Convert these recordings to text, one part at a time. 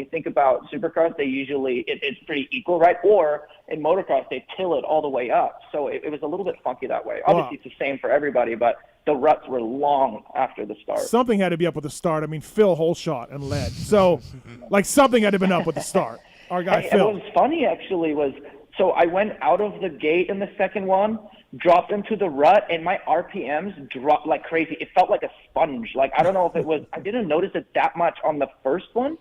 think about supercross, they usually, it's pretty equal, right? Or in motocross, they till it all the way up. So it was a little bit funky that way. Obviously, It's the same for everybody, but the ruts were long after the start. Something had to be up with the start. I mean, Phil Holshot and led. So, like, something had to have been up with the start. Our guy, Phil. What was funny, actually, was so I went out of the gate in the second one, dropped into the rut, and my RPMs dropped like crazy. It felt like a sponge. Like, I don't know if it was – I didn't notice it that much on the first one,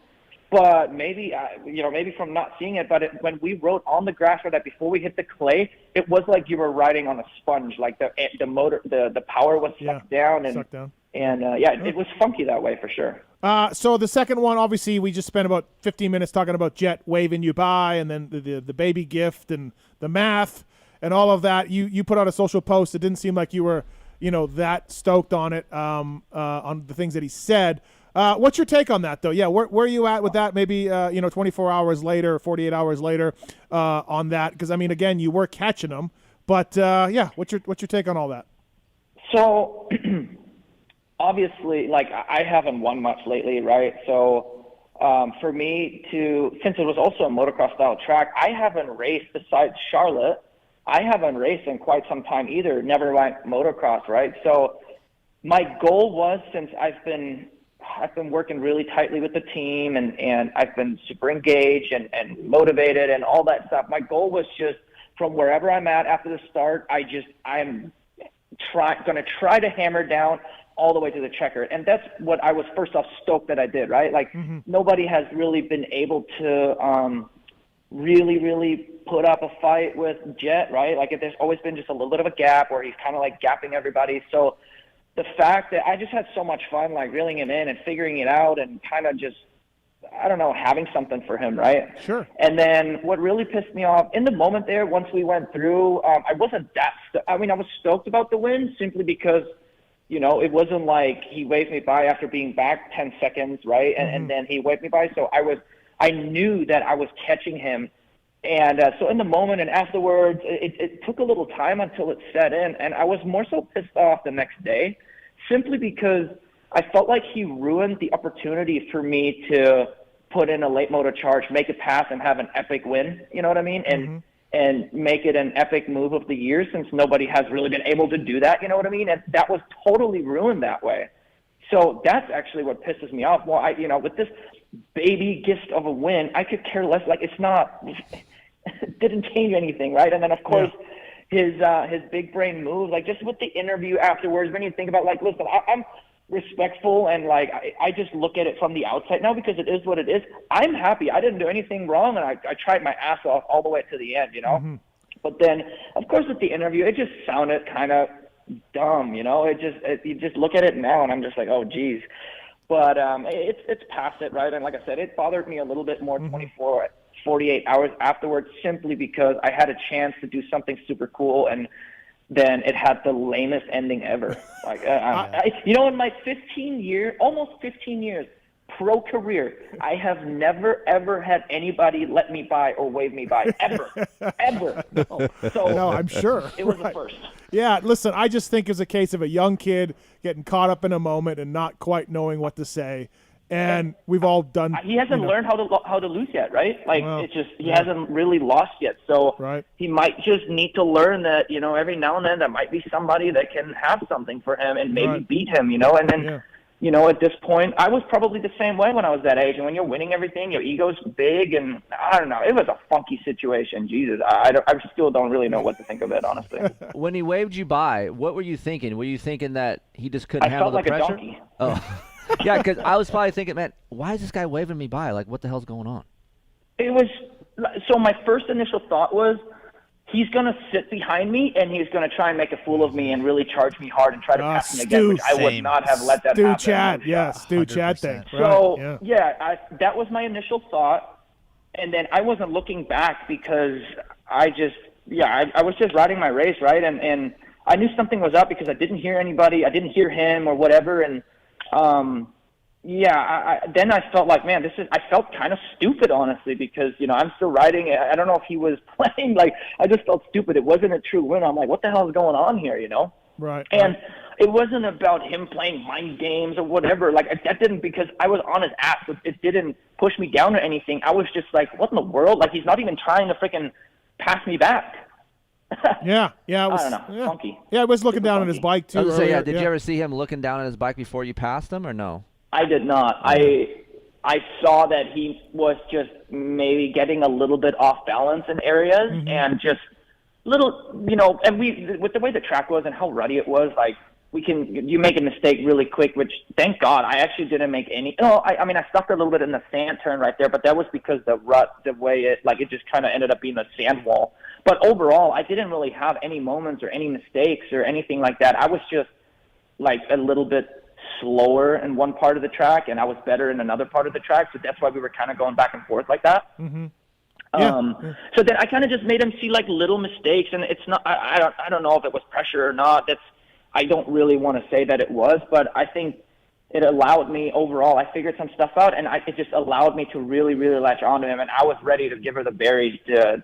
but maybe, maybe from not seeing it. But when we rode on the grass for that before we hit the clay, it was like you were riding on a sponge. Like the motor, the power was sucked down. It was funky that way for sure. So the second one, obviously, we just spent about 15 minutes talking about Jett waving you by, and then the baby gift and the math and all of that. You put out a social post. It didn't seem like you were, that stoked on it, on the things that he said. What's your take on that, though? Yeah, where are you at with that? Maybe 24 hours later, 48 hours later, on that? Because I mean, again, you were catching them, but what's your take on all that? So. Obviously, like, I haven't won much lately, right? So for me since it was also a motocross-style track, I haven't raced besides Charlotte. I haven't raced in quite some time either, never mind motocross, right? So my goal was, since I've been working really tightly with the team and I've been super engaged and motivated and all that stuff, my goal was just from wherever I'm at after the start, I'm going to try to hammer down all the way to the checker. And that's what I was first off stoked that I did, right? Like nobody has really been able to really, really put up a fight with Jett, right? Like there's always been just a little bit of a gap where he's kind of like gapping everybody. So the fact that I just had so much fun, like reeling him in and figuring it out and kind of just, I don't know, having something for him, right? Sure. And then what really pissed me off in the moment there, once we went through, I wasn't that, I was stoked about the win simply because, it wasn't like he waved me by after being back 10 seconds, right? And then he waved me by. So I knew that I was catching him. And so in the moment and afterwards, it took a little time until it set in. And I was more so pissed off the next day simply because I felt like he ruined the opportunity for me to put in a late motor charge, make a pass, and have an epic win. You know what I mean? And make it an epic move of the year, since nobody has really been able to do that, you know what I mean? And that was totally ruined that way. So that's actually what pisses me off. Well, with this baby gift of a win, I could care less. Like, it didn't change anything, right? And then, of course, his big brain move, like just with the interview afterwards, when you think about, like, listen, I'm respectful and like I just look at it from the outside now because it is what it is. I'm happy. I didn't do anything wrong, and I tried my ass off all the way to the end, But then, of course, with the interview, it just sounded kind of dumb, you just look at it now, and I'm just like, oh, geez. But it's past it, right? And like I said, it bothered me a little bit more 48 hours afterwards, simply because I had a chance to do something super cool, and then it had the lamest ending ever. Like, in my almost 15 years pro career, I have never, ever had anybody let me by or wave me by, ever. No, I'm sure. It was a first. Yeah, listen, I just think it's a case of a young kid getting caught up in a moment and not quite knowing what to say. And we've all done. He hasn't learned how to lose yet, right? Like, it's just he hasn't really lost yet. So he might just need to learn that, every now and then there might be somebody that can have something for him and maybe beat him, And then, at this point, I was probably the same way when I was that age. And when you're winning everything, your ego's big, and I don't know. It was a funky situation. Jesus, I still don't really know what to think of it, honestly. When he waved you by, what were you thinking? Were you thinking that he just couldn't handle the pressure? I felt like a donkey. Oh. Yeah, because I was probably thinking, man, why is this guy waving me by? Like, what the hell's going on? It was so my first initial thought was, he's going to sit behind me and he's going to try and make a fool of me and really charge me hard and try to pass me again, which I would not have let that happen. Stu Chad thing. So, that was my initial thought. And then I wasn't looking back because I was just riding my race, right? And I knew something was up because I didn't hear anybody. I didn't hear him or whatever. And then I felt like, man, I felt kind of stupid, honestly, because, I'm still riding. I don't know if he was playing. Like, I just felt stupid. It wasn't a true win. I'm like, what the hell is going on here, Right. And it wasn't about him playing mind games or whatever. Like, that didn't, because I was on his ass. It didn't push me down or anything. I was just like, what in the world? Like, he's not even trying to freaking pass me back. Yeah, it was, I don't know, yeah. funky. Yeah, I was looking Super down funky. on his bike too. I was gonna say, earlier. did you ever see him looking down at his bike before you passed him, or no? I did not. I saw that he was just maybe getting a little bit off balance in areas, and just little, and with the way the track was and how ruddy it was, like, you make a mistake really quick, which thank God I actually didn't make any. No, I mean, I stuck a little bit in the sand turn right there, but that was because the way it just kind of ended up being a sand wall. But overall, I didn't really have any moments or any mistakes or anything like that. I was just like a little bit slower in one part of the track, and I was better in another part of the track. So that's why we were kind of going back and forth like that. So then I kind of just made him see like little mistakes, and it's not. I don't know if it was pressure or not. I don't really want to say that it was, but I think it allowed me overall. I figured some stuff out, and it just allowed me to really, really latch onto him. And I was ready to give her the berries because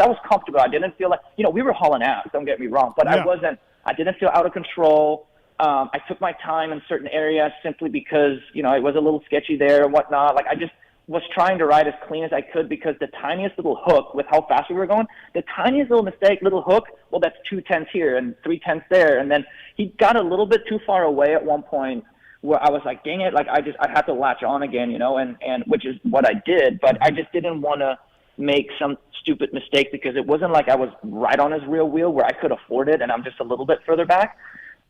I was comfortable. I didn't feel like, we were hauling ass. Don't get me wrong, but I didn't feel out of control. I took my time in certain areas simply because, it was a little sketchy there and whatnot. Like, I just was trying to ride as clean as I could, because the tiniest little hook, with how fast we were going, the tiniest little mistake, little hook, well, that's 2/10 here and 3/10 there. And then he got a little bit too far away at one point where I was like, dang it, like I had to latch on again, and which is what I did, but I just didn't want to make some stupid mistake, because it wasn't like I was right on his rear wheel where I could afford it and I'm just a little bit further back.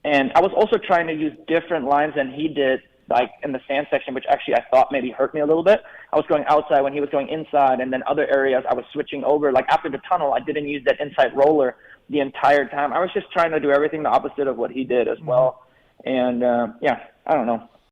And I was also trying to use different lines than he did, like in the sand section, which actually I thought maybe hurt me a little bit. I was going outside when he was going inside, and then other areas I was switching over. Like after the tunnel, I didn't use that inside roller the entire time. I was just trying to do everything the opposite of what he did as well. And I don't know.